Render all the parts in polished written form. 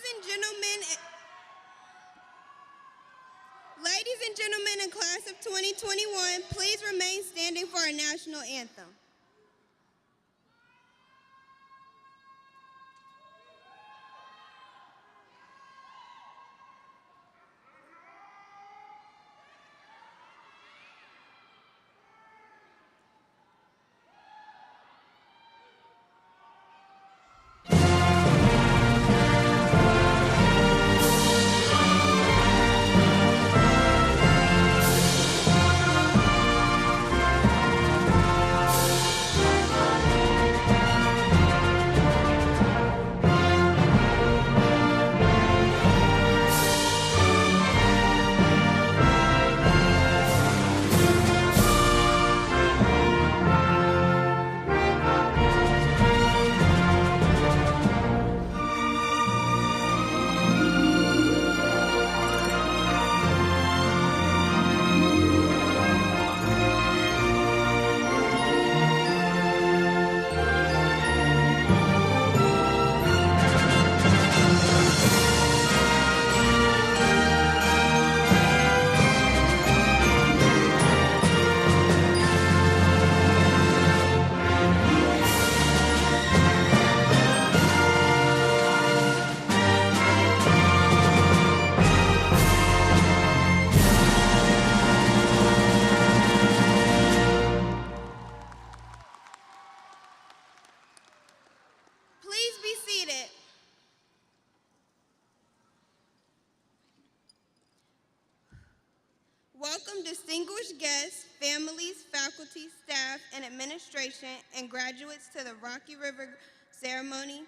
Ladies and gentlemen in class of 2021, please remain standing for our national anthem. Please be seated. Welcome distinguished guests, families, faculty, staff, and administration, and graduates to the Rocky River ceremony.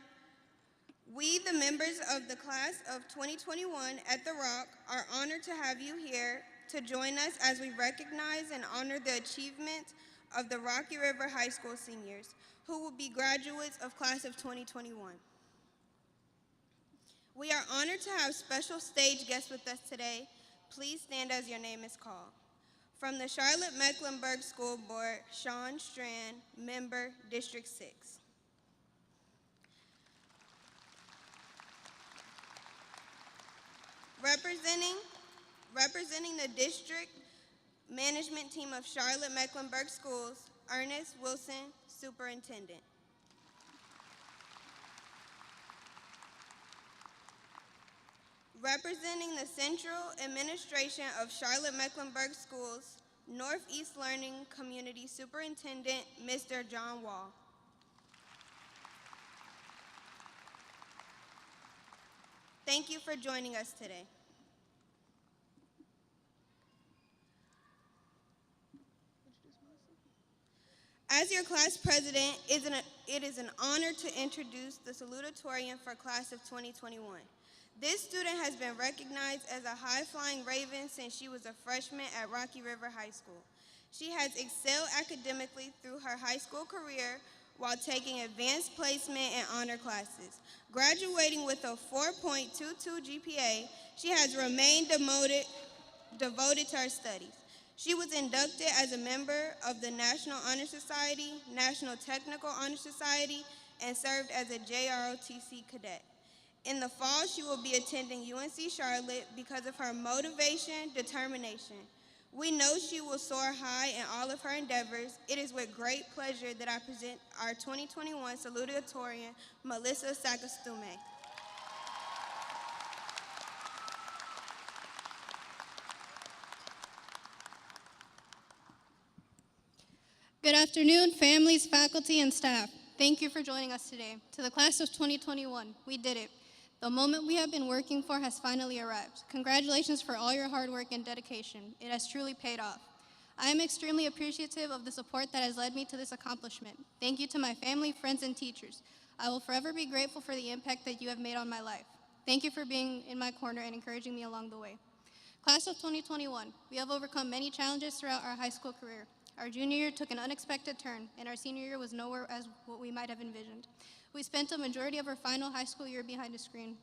We, the members of the class of 2021 at The Rock, are honored to have you here to join us as we recognize and honor the achievements of the Rocky River High School seniors, who will be graduates of class of 2021. We are honored to have special stage guests with us today. Please stand as your name is called. From the Charlotte-Mecklenburg School Board, Sean Strand, member, District 6. Representing the district management team of Charlotte-Mecklenburg Schools, Ernest Wilson, Superintendent. Representing the Central Administration of Charlotte-Mecklenburg Schools, Northeast Learning Community Superintendent, Mr. John Wall. Thank you for joining us today. As your class president, it is an honor to introduce the Salutatorian for class of 2021. This student has been recognized as a high-flying Raven since she was a freshman at Rocky River High School. She has excelled academically through her high school career while taking advanced placement and honor classes. Graduating with a 4.22 GPA, she has remained devoted to her studies. She was inducted as a member of the National Honor Society, National Technical Honor Society, and served as a JROTC cadet. In the fall, she will be attending UNC Charlotte because of her motivation, determination. We know she will soar high in all of her endeavors. It is with great pleasure that I present our 2021 Salutatorian, Melissa Sakastume. Good afternoon, families, faculty, and staff. Thank you for joining us today. To the class of 2021, we did it. The moment we have been working for has finally arrived. Congratulations for all your hard work and dedication. It has truly paid off. I am extremely appreciative of the support that has led me to this accomplishment. Thank you to my family, friends, and teachers. I will forever be grateful for the impact that you have made on my life. Thank you for being in my corner and encouraging me along the way. Class of 2021, we have overcome many challenges throughout our high school career. Our junior year took an unexpected turn, and our senior year was nowhere as what we might have envisioned. We spent a majority of our final high school year behind a screen,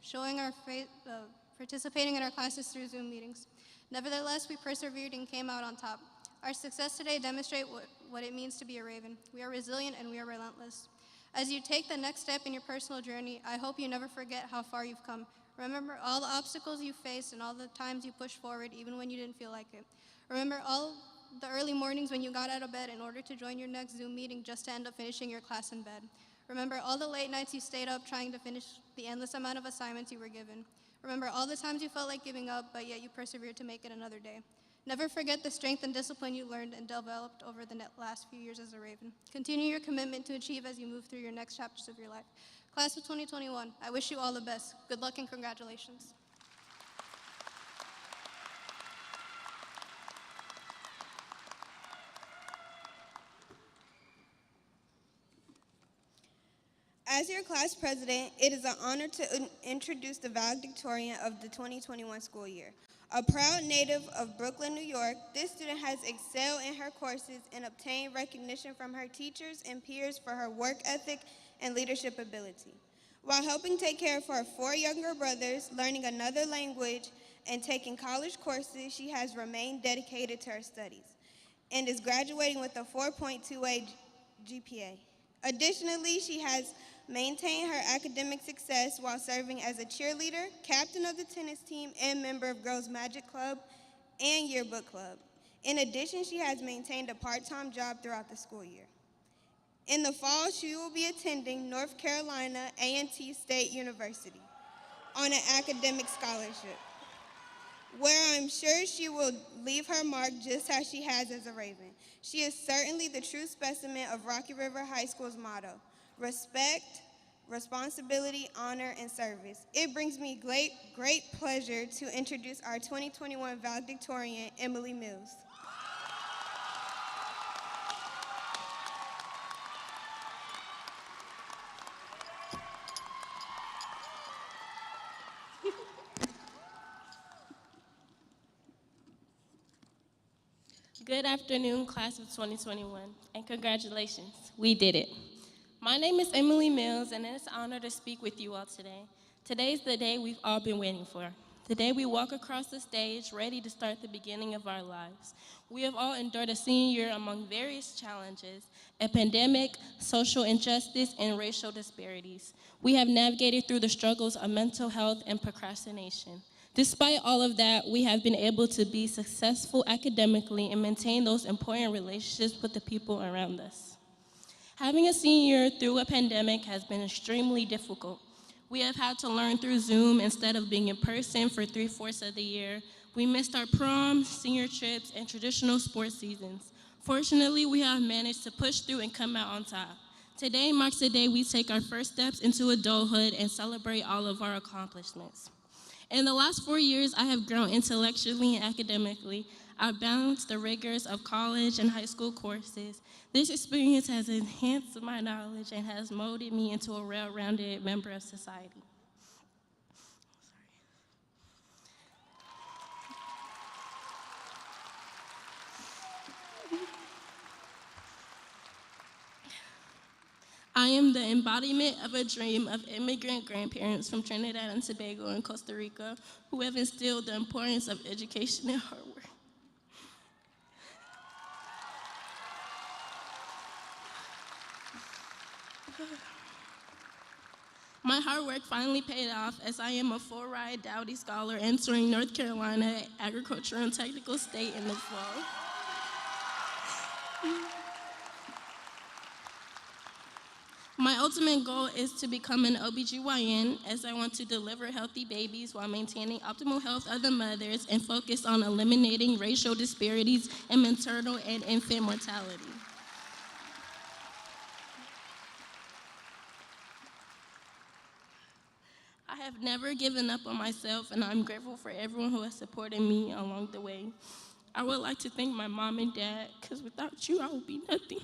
participating in our classes through Zoom meetings. Nevertheless, we persevered and came out on top. Our success today demonstrates what it means to be a Raven. We are resilient and we are relentless. As you take the next step in your personal journey, I hope you never forget how far you've come. Remember all the obstacles you faced and all the times you pushed forward even when you didn't feel like it. Remember all the early mornings when you got out of bed in order to join your next Zoom meeting just to end up finishing your class in bed. Remember all the late nights you stayed up trying to finish the endless amount of assignments you were given. Remember all the times you felt like giving up, but yet you persevered to make it another day. Never forget the strength and discipline you learned and developed over the last few years as a Raven. Continue your commitment to achieve as you move through your next chapters of your life. Class of 2021, I wish you all the best. Good luck and congratulations. As your class president, it is an honor to introduce the valedictorian of the 2021 school year. A proud native of Brooklyn, New York, this student has excelled in her courses and obtained recognition from her teachers and peers for her work ethic and leadership ability. While helping take care of her 4 younger brothers, learning another language, and taking college courses, she has remained dedicated to her studies and is graduating with a 4.28 GPA. Additionally, she has maintained her academic success while serving as a cheerleader, captain of the tennis team, and member of Girls Magic Club and Yearbook Club. In addition, she has maintained a part-time job throughout the school year. In the fall, she will be attending North Carolina A&T State University on an academic scholarship, where I'm sure she will leave her mark just as she has as a Raven. She is certainly the true specimen of Rocky River High School's motto: respect, responsibility, honor, and service. It brings me great pleasure to introduce our 2021 valedictorian, Emily Mills. Good afternoon, class of 2021, and congratulations, we did it. My name is Emily Mills, and it's an honor to speak with you all today. Today's the day we've all been waiting for. The day we walk across the stage ready to start the beginning of our lives. We have all endured a senior year among various challenges, a pandemic, social injustice, and racial disparities. We have navigated through the struggles of mental health and procrastination. Despite all of that, we have been able to be successful academically and maintain those important relationships with the people around us. Having a senior year through a pandemic has been extremely difficult. We have had to learn through Zoom instead of being in person for 3/4 of the year. We missed our prom, senior trips, and traditional sports seasons. Fortunately, we have managed to push through and come out on top. Today marks the day we take our first steps into adulthood and celebrate all of our accomplishments. In the last 4 years, I have grown intellectually and academically. I've balanced the rigors of college and high school courses. This experience has enhanced my knowledge and has molded me into a well-rounded member of society. I am the embodiment of a dream of immigrant grandparents from Trinidad and Tobago and Costa Rica who have instilled the importance of education and hard work. My hard work finally paid off as I am a full-ride Dowdy Scholar entering North Carolina Agricultural and Technical State in the fall. My ultimate goal is to become an OBGYN as I want to deliver healthy babies while maintaining optimal health of the mothers and focus on eliminating racial disparities in maternal and infant mortality. I have never given up on myself, and I'm grateful for everyone who has supported me along the way. I would like to thank my mom and dad, because without you, I would be nothing.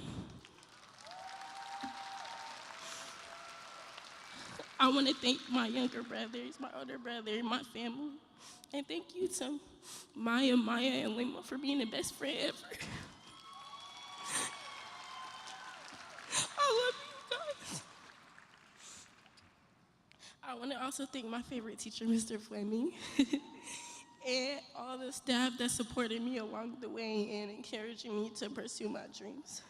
I want to thank my younger brothers, my older brother, my family, and thank you to Maya, and Lima for being the best friend ever. I love you guys. I want to also thank my favorite teacher, Mr. Fleming, and all the staff that supported me along the way and encouraging me to pursue my dreams.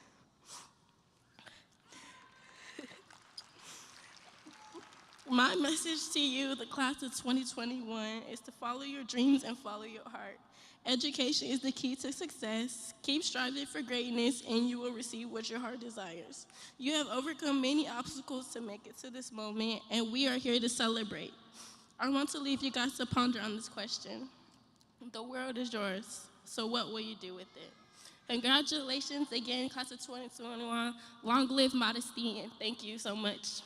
My message to you, the class of 2021, is to follow your dreams and follow your heart. Education is the key to success. Keep striving for greatness, and you will receive what your heart desires. You have overcome many obstacles to make it to this moment, and we are here to celebrate. I want to leave you guys to ponder on this question. The world is yours, so what will you do with it? Congratulations again, class of 2021. Long live modesty, and thank you so much.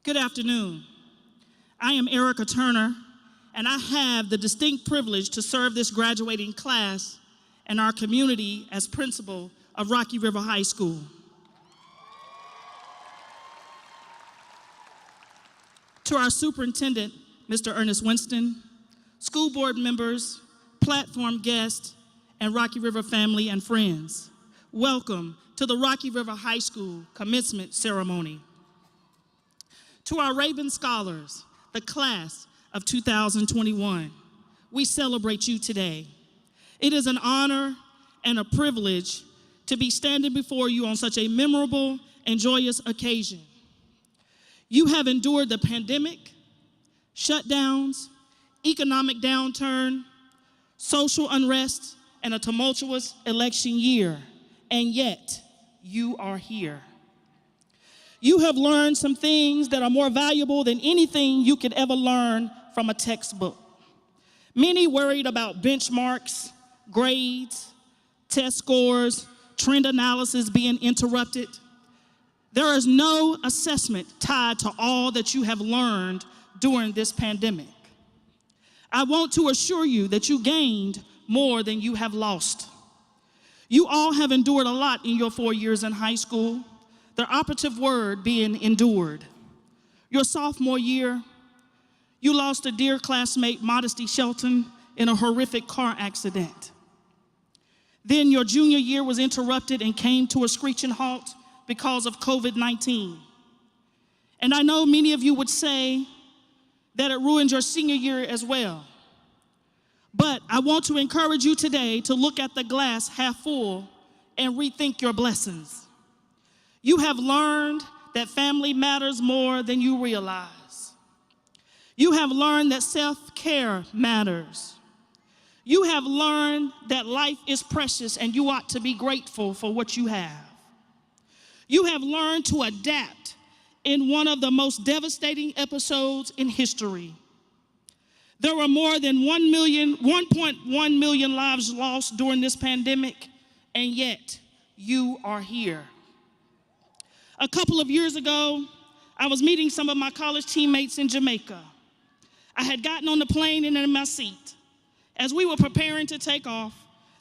Good afternoon. I am Erica Turner, and I have the distinct privilege to serve this graduating class and our community as principal of Rocky River High School. To our superintendent, Mr. Ernest Winston, school board members, platform guests, and Rocky River family and friends, welcome to the Rocky River High School commencement ceremony. To our Raven Scholars, the class of 2021, we celebrate you today. It is an honor and a privilege to be standing before you on such a memorable and joyous occasion. You have endured the pandemic, shutdowns, economic downturn, social unrest, and a tumultuous election year, and yet you are here. You have learned some things that are more valuable than anything you could ever learn from a textbook. Many worried about benchmarks, grades, test scores, trend analysis being interrupted. There is no assessment tied to all that you have learned during this pandemic. I want to assure you that you gained more than you have lost. You all have endured a lot in your 4 years in high school. The operative word being endured. Your sophomore year, you lost a dear classmate, Modesty Shelton, in a horrific car accident. Then your junior year was interrupted and came to a screeching halt because of COVID-19. And I know many of you would say that it ruined your senior year as well. But I want to encourage you today to look at the glass half full and rethink your blessings. You have learned that family matters more than you realize. You have learned that self-care matters. You have learned that life is precious and you ought to be grateful for what you have. You have learned to adapt in one of the most devastating episodes in history. There were more than 1.1 million lives lost during this pandemic, and yet you are here. A couple of years ago, I was meeting some of my college teammates in Jamaica. I had gotten on the plane and in my seat. As we were preparing to take off,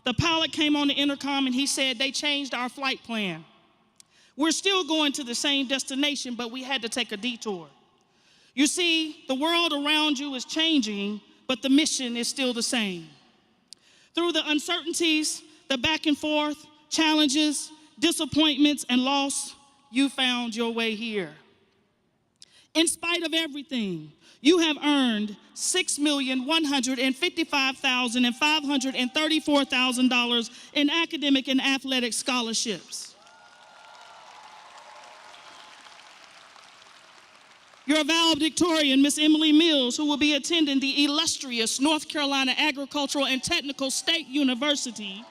the pilot came on the intercom and he said they changed our flight plan. We're still going to the same destination, but we had to take a detour. You see, the world around you is changing, but the mission is still the same. Through the uncertainties, the back and forth, challenges, disappointments, and loss, you found your way here. In spite of everything, you have earned $6,155,534 in academic and athletic scholarships. Your valedictorian, Miss Emily Mills, who will be attending the illustrious North Carolina Agricultural and Technical State University,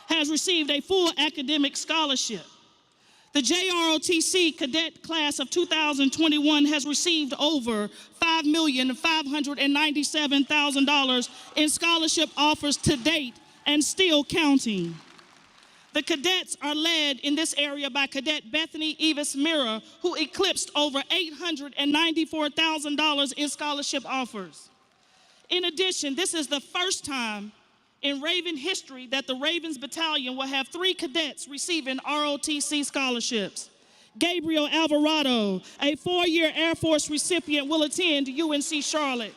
has received a full academic scholarship. The JROTC cadet class of 2021 has received over $5,597,000 in scholarship offers to date and still counting. The cadets are led in this area by Cadet Bethany Evis Mira, who eclipsed over $894,000 in scholarship offers. In addition, this is the first time in Raven history that the Ravens Battalion will have 3 cadets receiving ROTC scholarships. Gabriel Alvarado, a 4-year Air Force recipient, will attend UNC Charlotte.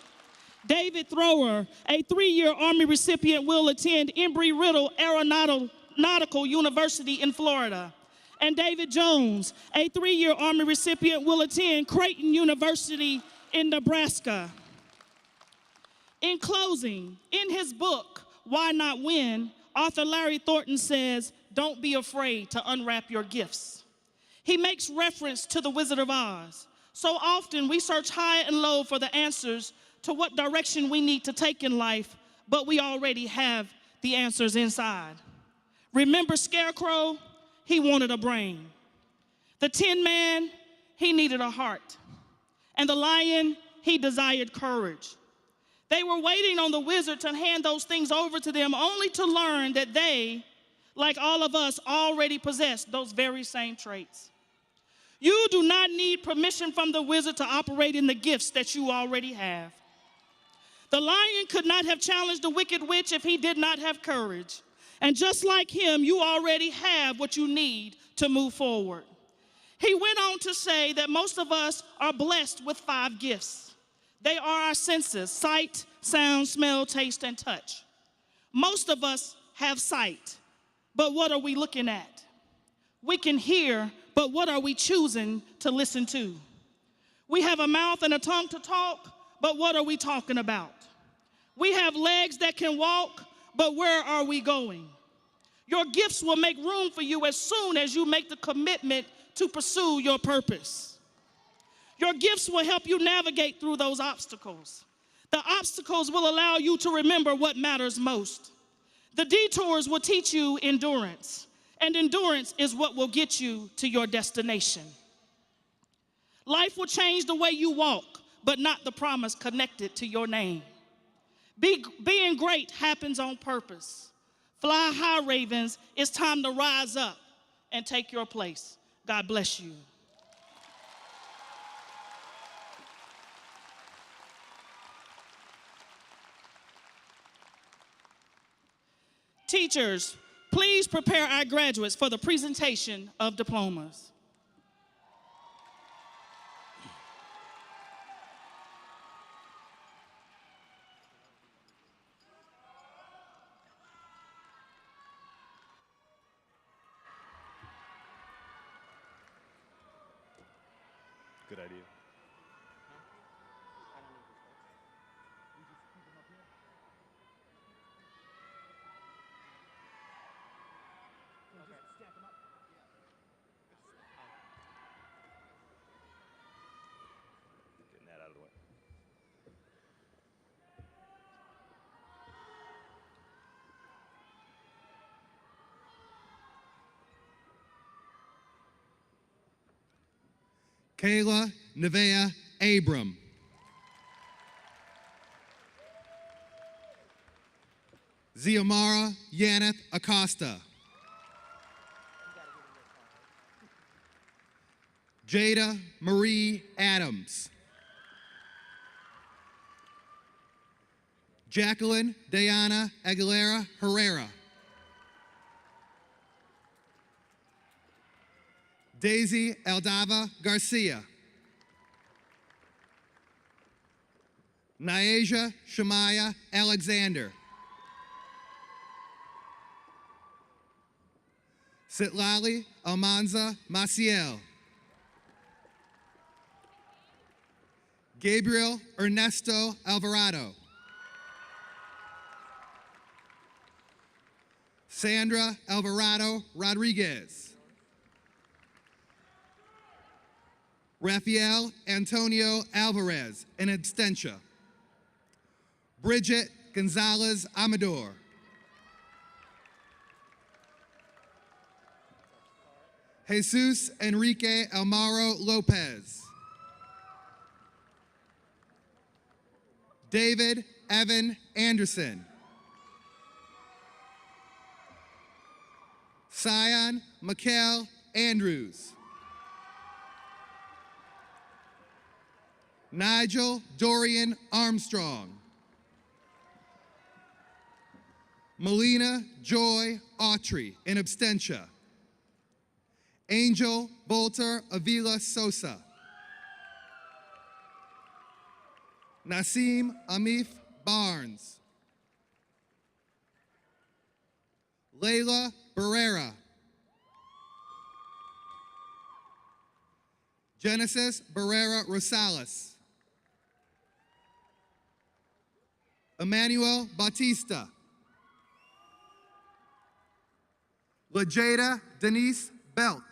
David Thrower, a 3-year Army recipient, will attend Embry-Riddle Aeronautical University in Florida. And David Jones, a 3-year Army recipient, will attend Creighton University in Nebraska. In closing, in his book, Why Not Win, author Larry Thornton says, don't be afraid to unwrap your gifts. He makes reference to the Wizard of Oz. So often we search high and low for the answers to what direction we need to take in life, but we already have the answers inside. Remember Scarecrow? He wanted a brain. The Tin Man, he needed a heart. And the lion, he desired courage. They were waiting on the wizard to hand those things over to them, only to learn that they, like all of us, already possessed those very same traits. You do not need permission from the wizard to operate in the gifts that you already have. The lion could not have challenged the wicked witch if he did not have courage. And just like him, you already have what you need to move forward. He went on to say that most of us are blessed with 5 gifts. They are our senses: sight, sound, smell, taste, and touch. Most of us have sight, but what are we looking at? We can hear, but what are we choosing to listen to? We have a mouth and a tongue to talk, but what are we talking about? We have legs that can walk, but where are we going? Your gifts will make room for you as soon as you make the commitment to pursue your purpose. Your gifts will help you navigate through those obstacles. The obstacles will allow you to remember what matters most. The detours will teach you endurance, and endurance is what will get you to your destination. Life will change the way you walk, but not the promise connected to your name. Being great happens on purpose. Fly high, Ravens. It's time to rise up and take your place. God bless you. Teachers, please prepare our graduates for the presentation of diplomas. Good idea. Getting that out of the way. Kayla Nevea Abram. Ziamara Yaneth Acosta. Jada Marie Adams. Jacqueline Diana Aguilera Herrera. Daisy Aldava Garcia. Nyasia Shemaya Alexander. Sitlali Almanza Maciel. Gabriel Ernesto Alvarado. Sandra Alvarado Rodriguez. Rafael Antonio Alvarez in absentia. Bridget Gonzalez Amador. Jesus Enrique Almaro Lopez. David Evan Anderson. Sion Mikhail Andrews. Nigel Dorian Armstrong. Melina Joy Autry in absentia. Angel Bolter Avila Sosa. Nasim Amif Barnes. Layla Barrera. Genesis Barrera Rosales. Emmanuel Bautista. Lajada Denise Belk.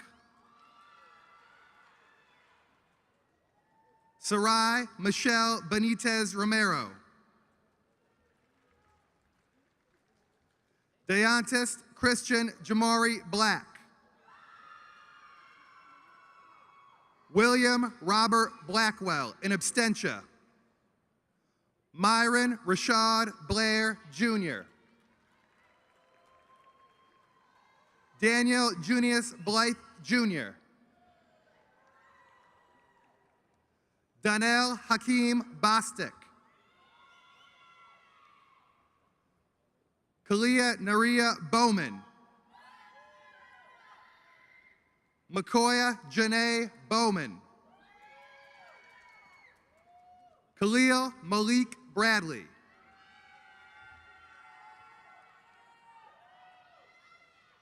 Sarai Michelle Benitez Romero. Deontis Christian Jamari Black. William Robert Blackwell, in absentia. Myron Rashad Blair, Jr. Daniel Junius Blythe, Jr. Donnell Hakeem Bostic. Kalia Naria Bowman. Makoya Janae Bowman. Khalil Malik Bradley.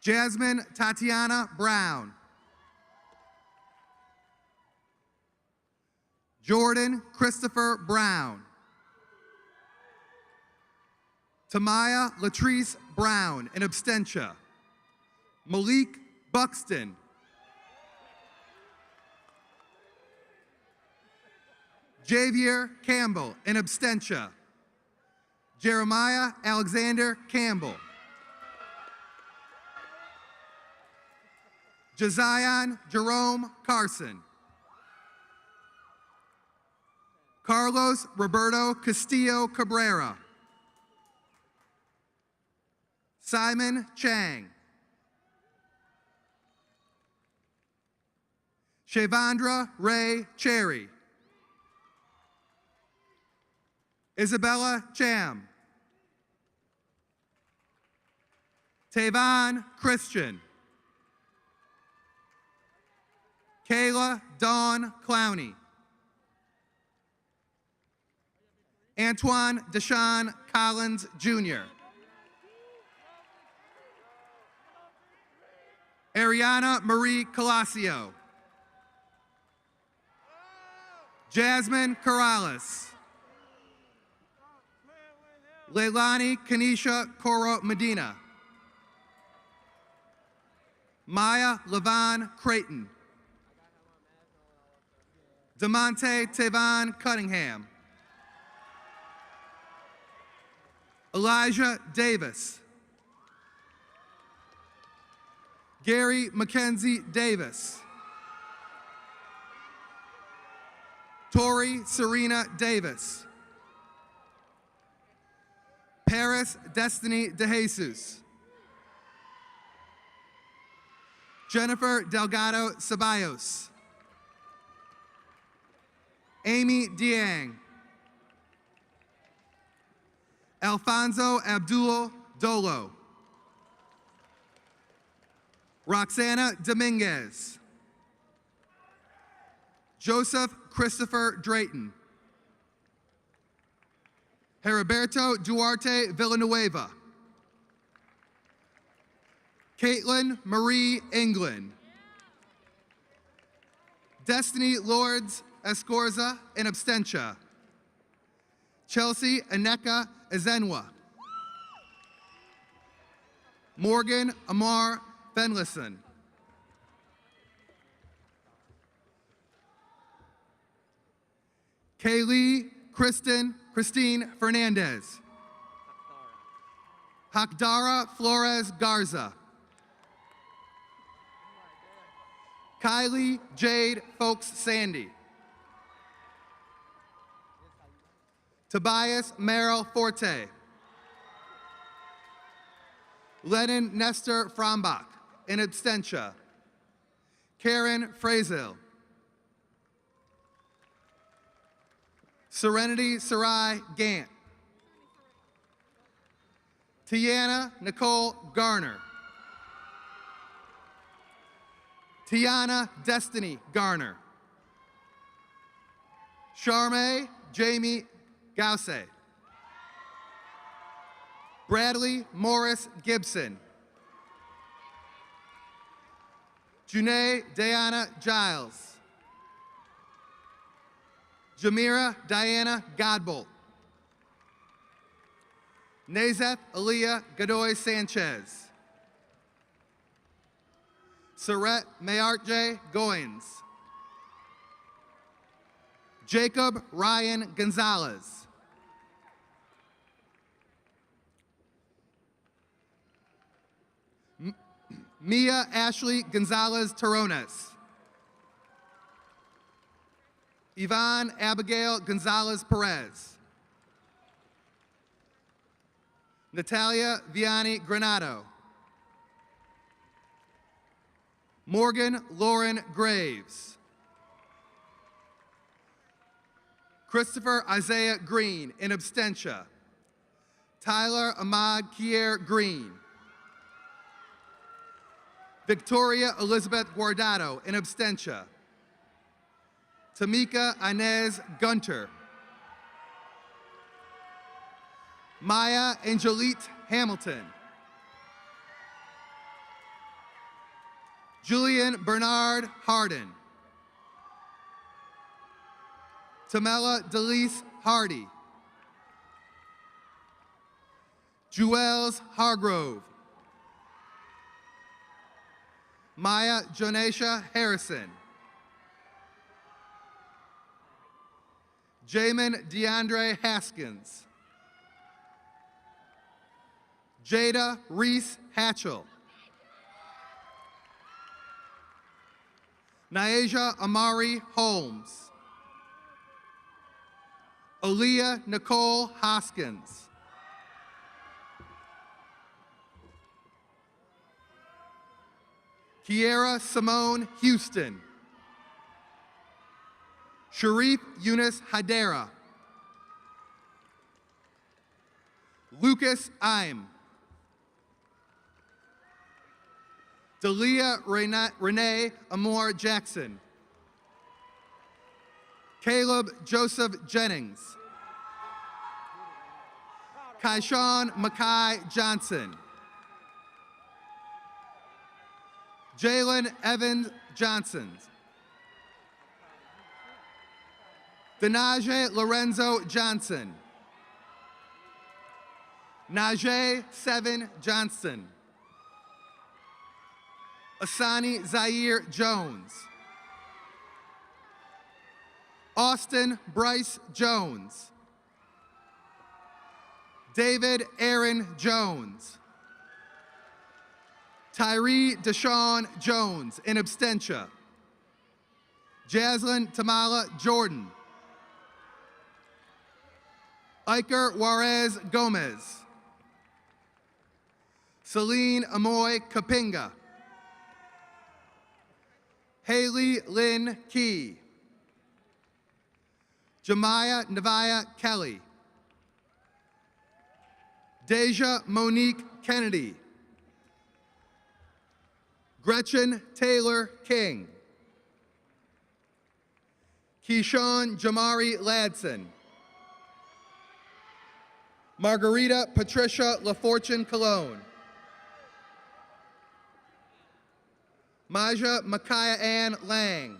Jasmine Tatiana Brown. Jordan Christopher Brown. Tamaya Latrice Brown, in absentia. Malik Buxton. Javier Campbell, in absentia. Jeremiah Alexander Campbell. Josiah Jerome Carson. Carlos Roberto Castillo Cabrera. Simon Chang. Shavandra Ray Cherry. Isabella Cham. Tavon Christian. Kayla Dawn Clowney. Antoine Deshaun Collins, Jr. Ariana Marie Colasio. Jasmine Corrales. Leilani Kanisha Coro Medina. Maya Levon Creighton. DeMonte Tavon Cunningham. Elijah Davis. Gary Mackenzie Davis. Tori Serena Davis. Paris Destiny DeJesus. Jennifer Delgado Ceballos. Amy Diang. Alfonso Abdul Dolo. Roxana Dominguez. Joseph Christopher Drayton. Heriberto Duarte Villanueva. Caitlin Marie England. Destiny Lords Escorza, in absentia. Chelsea Aneka Ezenwa. Morgan Amar Fenlison. Kaylee Christine Fernandez. Hakdara Flores Garza. Kylie Jade Folks Sandy. Tobias Merrill Forte. Lennon Nestor Frombach, in absentia. Karen Frazill. Serenity Sarai Gant. Tiana Nicole Garner. Tiana Destiny Garner. Charmaine Jamie Gause. Bradley Morris Gibson. Junae Diana Giles. Jamira Diana Godbolt. Nazeth Aaliyah Godoy Sanchez. Saret Mayartje Goins. Jacob Ryan Gonzalez. Mia Ashley Gonzalez Terrones. Yvonne Abigail Gonzalez Perez. Natalia Vianney Granado. Morgan Lauren Graves. Christopher Isaiah Green, in absentia. Tyler Ahmad Kier Green. Victoria Elizabeth Guardado, in absentia. Tamika Inez Gunter. Maya Angelite Hamilton. Julian Bernard Harden. Tamela Delise Hardy. Jewels Hargrove. Maya Jonesha Harrison. Jamin DeAndre Haskins. Jada Reese Hatchell. Niaja Amari Holmes. Aaliyah Nicole Hoskins. Kiera Simone Houston. Sharif Eunice Hadera. Lucas Im. Dalia Renee Amore Jackson. Caleb Joseph Jennings. Kaishawn Mackay Johnson. Jalen Evans Johnson. Denaje Lorenzo Johnson. Najee Seven Johnson. Asani Zaire Jones. Austin Bryce Jones. David Aaron Jones. Tyree Deshaun Jones, in absentia. Jaslyn Tamala Jordan. Iker Juarez Gomez. Celine Amoy Kapinga. Haley Lynn Key. Jemiah Nevaeh Kelly. Deja Monique Kennedy. Gretchen Taylor King. Keyshawn Jamari Ladson. Margarita Patricia LaFortune Cologne. Maja Micaiah Ann Lang.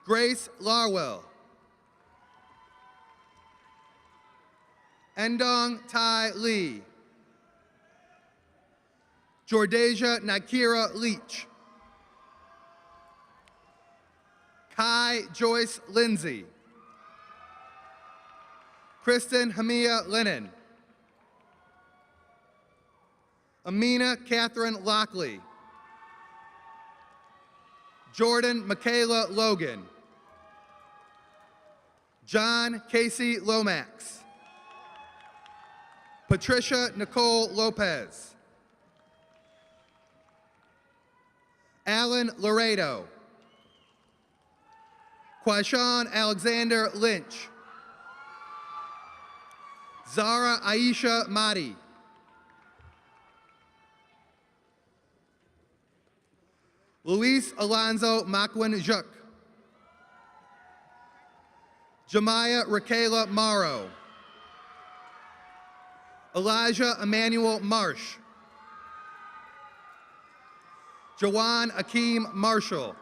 Grace Larwell. Endong Tai Lee. Jordasia Nakira Leach. Kai Joyce Lindsay. Kristen Hamia Lennon. Amina Catherine Lockley. Jordan Michaela Logan. John Casey Lomax. Patricia Nicole Lopez. Alan Laredo. Quaishawn Alexander Lynch. Zara Aisha Mahdi. Luis Alonzo Macwin-Juk. Jemiah Raquela Morrow. Elijah Emmanuel Marsh. Jawan Akeem Marshall.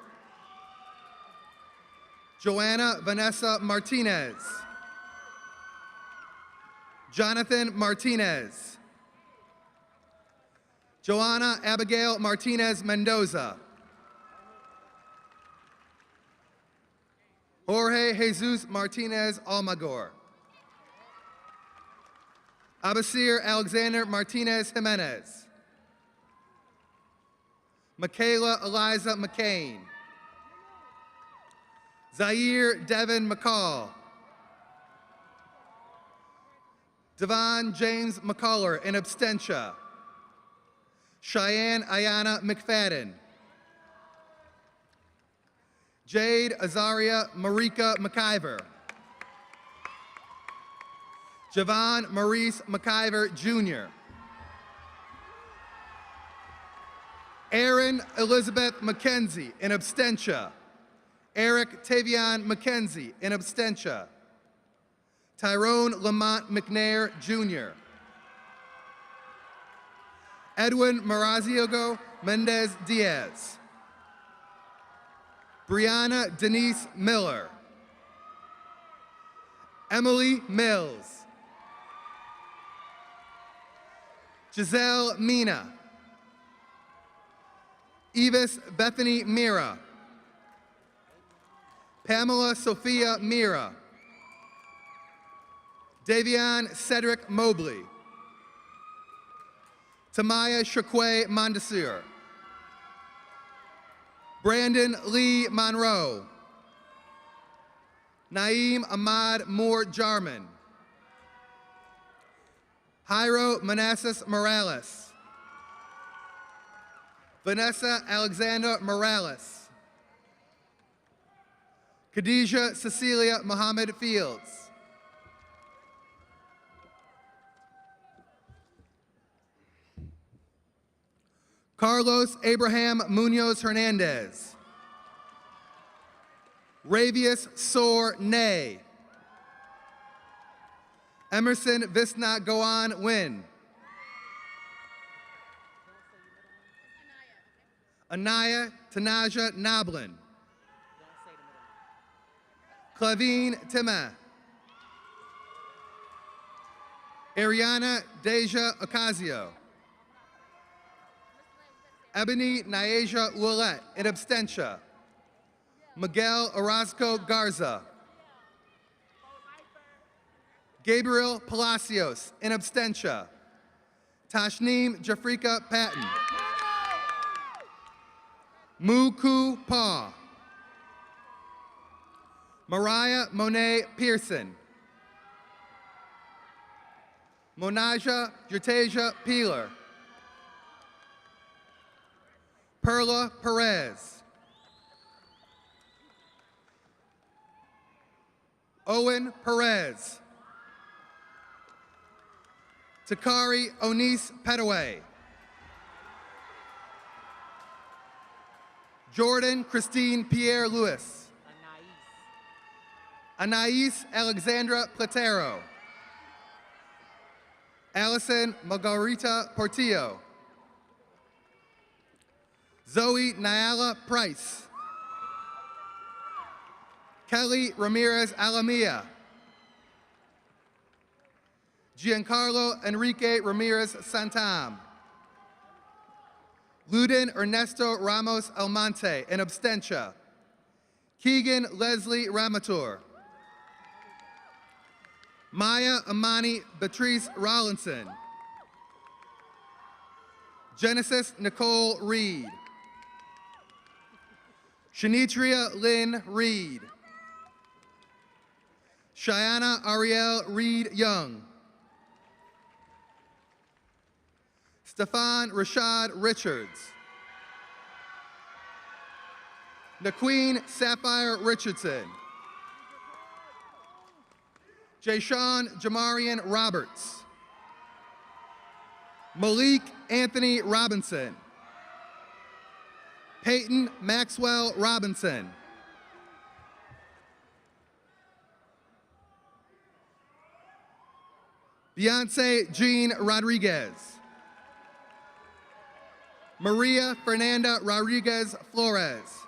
Joanna Vanessa Martinez. Jonathan Martinez. Joanna Abigail Martinez Mendoza. Jorge Jesus Martinez Almagor. Abasir Alexander Martinez Jimenez. Michaela Eliza McCain. Zaire Devin McCall. Devon James McCuller in absentia. Cheyenne Ayana McFadden. Jade Azaria Marika McIver. Javon Maurice McIver Jr. Erin Elizabeth McKenzie in absentia. Eric Tavion McKenzie in absentia. Tyrone Lamont McNair Jr. Edwin Maraziogo Mendez Diaz. Brianna Denise Miller. Emily Mills. Giselle Mina. Evis Bethany Mira. Pamela Sophia Mira. Davion Cedric Mobley. Tamaya Shakwe Mondesir. Brandon Lee Monroe. Naeem Ahmad Moore Jarman. Jairo Manassas Morales. Vanessa Alexandra Morales. Khadijah Cecilia Mohammed Fields. Carlos Abraham Munoz Hernandez. Ravius Sor Nay. Emerson Visna Goan Win. Anaya Tanaja Nablin. Clavine Tima. Ariana Deja Ocasio. Ebony Nyasia Willette in absentia. Miguel Orozco Garza. Gabriel Palacios in absentia. Tashneem Jafrika Patton. Muku Pa. Mariah Monet Pearson. Monaja Jurtasia Peeler. Perla Perez. Owen Perez. Takari Onis Petaway. Jordan Christine Pierre Lewis. Anais Alexandra Platero. Allison Margarita Portillo. Zoe Nyala Price. Kelly Ramirez Alamia. Giancarlo Enrique Ramirez Santam. Luden Ernesto Ramos Almonte in absentia. Keegan Leslie Ramatur. Maya Amani Beatrice Rollinson. Genesis Nicole Reed. Shanitria Lynn Reed. Cheyenne Ariel Reed Young. Stefan Rashad Richards. Naqueen Sapphire Richardson. Jayshawn Jamarian Roberts. Malik Anthony Robinson. Peyton Maxwell Robinson. Beyonce Jean Rodriguez. Maria Fernanda Rodriguez Flores.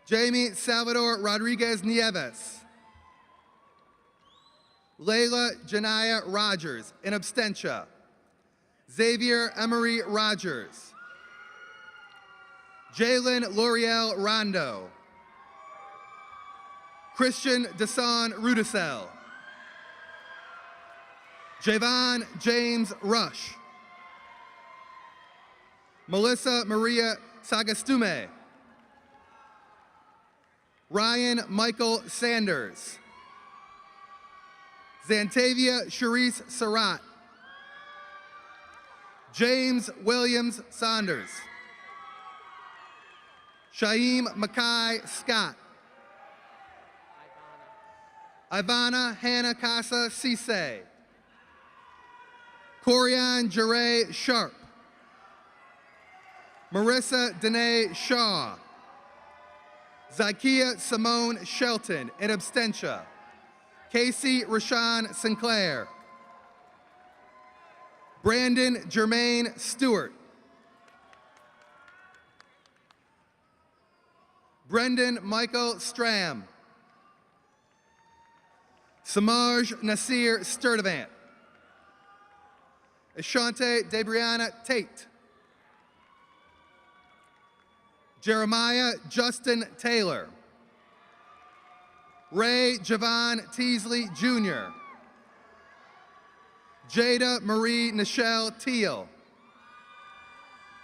Jamie Salvador Rodriguez Nieves. Layla Janaya Rogers, in absentia. Xavier Emery Rogers. Jalen L'Oreal Rondo. Christian Desan Rudisell. Javon James Rush. Melissa Maria Sagastume. Ryan Michael Sanders. Xantavia Sharice Surratt. James Williams Saunders. Shaim Mackay Scott. Ivana Hannah Casa Cisse. Corian Jere Sharp. Marissa Danae Shaw. Zykia Simone Shelton, in absentia. Casey Rashawn Sinclair. Brandon Jermaine Stewart. Brendan Michael Stram. Samaj Nasir Sturdivant. Ashante Debrianna Tate. Jeremiah Justin Taylor. Ray Javon Teasley Jr. Jada Marie Nichelle Teal.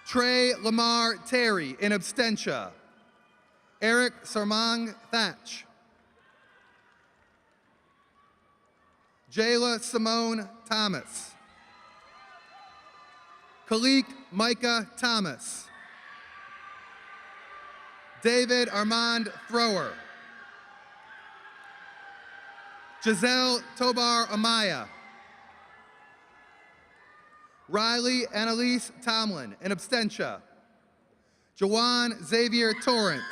Trey Lamar Terry, in absentia. Eric Sarmang Thatch. Jayla Simone Thomas. Khalik Micah Thomas. David Armand Thrower. Giselle Tobar Amaya. Riley Annalise Tomlin, in absentia. Jawan Xavier Torrance.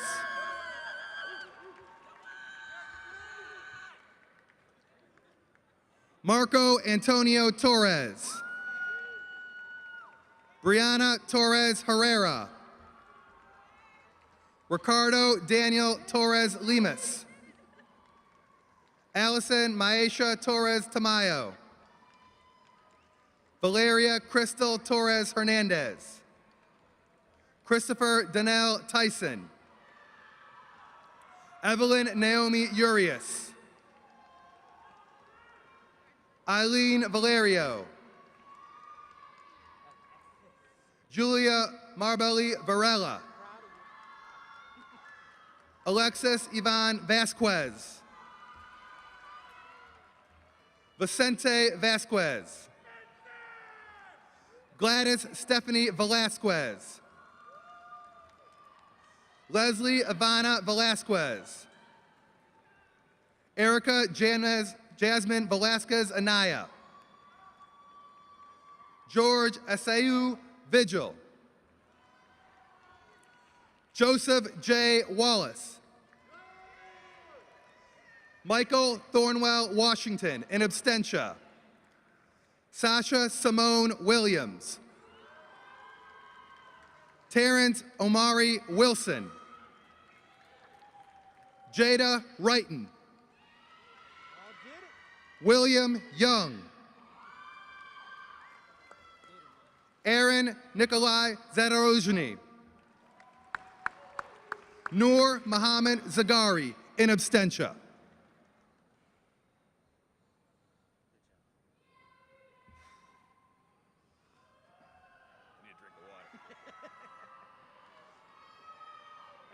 Marco Antonio Torres. Brianna Torres Herrera. Ricardo Daniel Torres Lemus. Allison Maesha Torres Tamayo. Valeria Crystal Torres Hernandez. Christopher Donnell Tyson. Evelyn Naomi Urias. Eileen Valerio. Julia Marbelli Varela. Alexis Ivan Vasquez. Vicente Vasquez. Gladys Stephanie Velasquez. Leslie Ivana Velasquez. Erica Jasmine Velasquez Anaya. George Asau Vigil. Joseph J. Wallace. Michael Thornwell Washington, in absentia. Sasha Simone Williams. Terrence Omari Wilson. Jada Wrighton. William Young. Aaron Nikolai Zadorozhny. Noor Muhammad Zagari, in absentia. I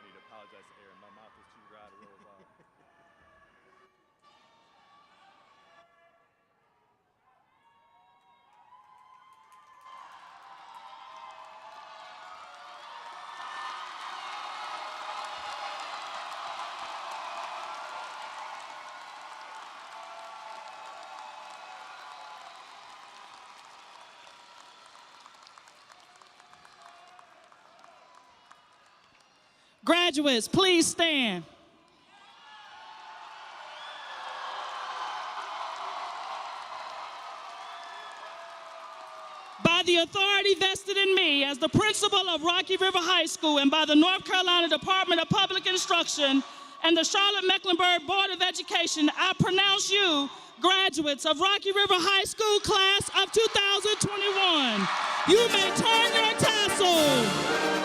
need to apologize to Aaron. My mouth was too dry to roll off. Graduates, please stand. By the authority vested in me as the principal of Rocky River High School and by the North Carolina Department of Public Instruction, and the Charlotte-Mecklenburg Board of Education, I pronounce you graduates of Rocky River High School class of 2021. You may turn your tassel.